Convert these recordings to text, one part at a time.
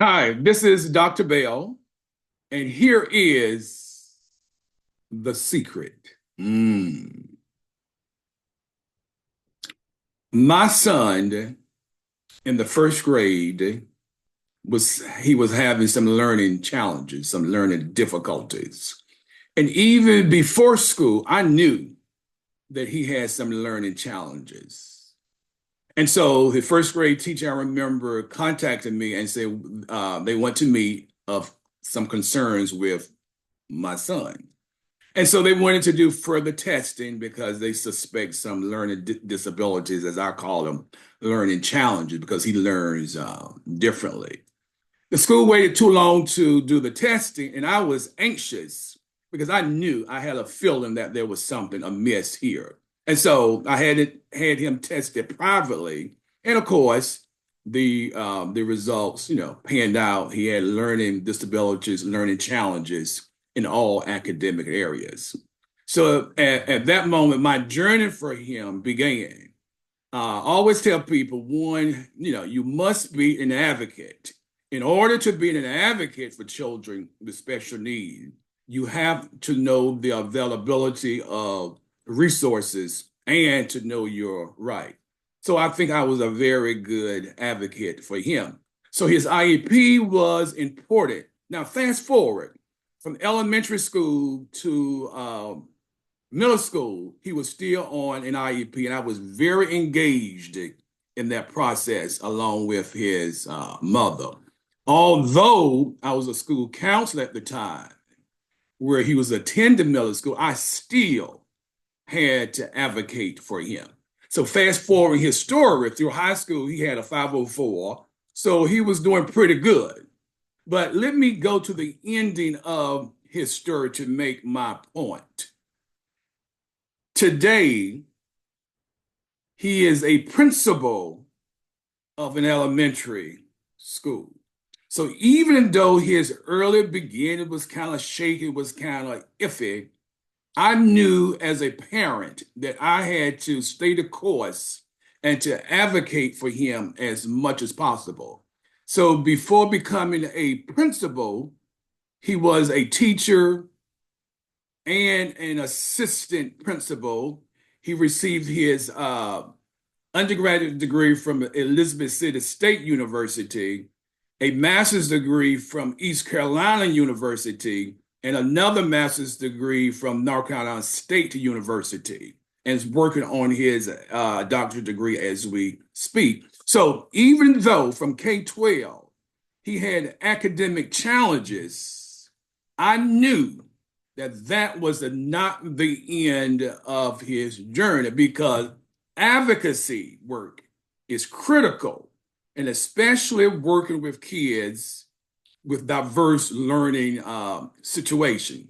Hi, this is Dr. Bell, and here is the secret. Mm. My son in the first grade was having some learning challenges, some learning difficulties. And even before school, I knew that he had some learning challenges. And so the first grade teacher, I remember, contacted me and said they want to meet of some concerns with my son. And so they wanted to do further testing because they suspect some learning disabilities, as I call them, learning challenges, because he learns differently. The school waited too long to do the testing, and I was anxious because I knew I had a feeling that there was something amiss here. And so I had him tested privately, and of course, the results, panned out. He had learning disabilities, learning challenges in all academic areas. So at that moment, my journey for him began. I always tell people, one, you must be an advocate. In order to be an advocate for children with special needs, you have to know the availability of resources and to know your right. So I think I was a very good advocate for him. So his IEP was important. Now, fast forward from elementary school to middle school, he was still on an IEP, and I was very engaged in that process along with his mother. Although I was a school counselor at the time where he was attending middle school, I still had to advocate for him. So fast forward his story through high school, he had a 504, so he was doing pretty good. But let me go to the ending of his story to make my point. Today, he is a principal of an elementary school. So even though his early beginning was kind of shaky, was kind of iffy, I knew as a parent that I had to stay the course and to advocate for him as much as possible. So before becoming a principal, he was a teacher and an assistant principal. He received his undergraduate degree from Elizabeth City State University, a master's degree from East Carolina University, and another master's degree from North Carolina State University, and is working on his doctorate degree as we speak. So even though from K-12 he had academic challenges, I knew that that was not the end of his journey because advocacy work is critical, and especially working with kids with diverse learning situation.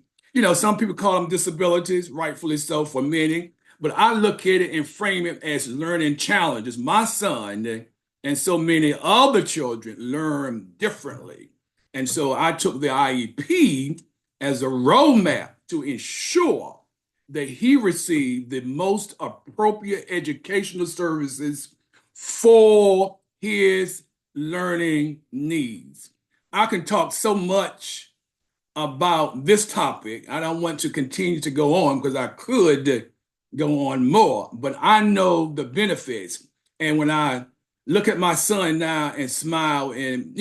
Some people call them disabilities, rightfully so for many, but I look at it and frame it as learning challenges. My son and so many other children learn differently. And so I took the IEP as a roadmap to ensure that he received the most appropriate educational services for his learning needs. I can talk so much about this topic. I don't want to continue to go on because I could go on more, but I know the benefits. And when I look at my son now and smile and,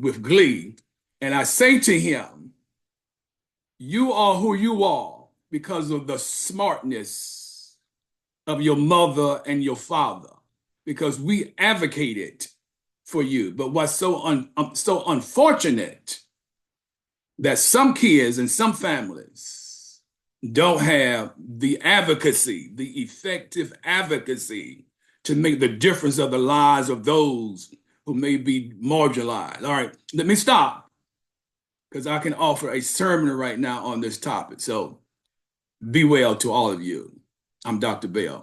with glee, and I say to him, you are who you are because of the smartness of your mother and your father, because we advocated for you. But what's so unfortunate that some kids and some families don't have the advocacy, the effective advocacy to make the difference of the lives of those who may be marginalized. All right, let me stop because I can offer a sermon right now on this topic. So be well to all of you. I'm Dr. Bell.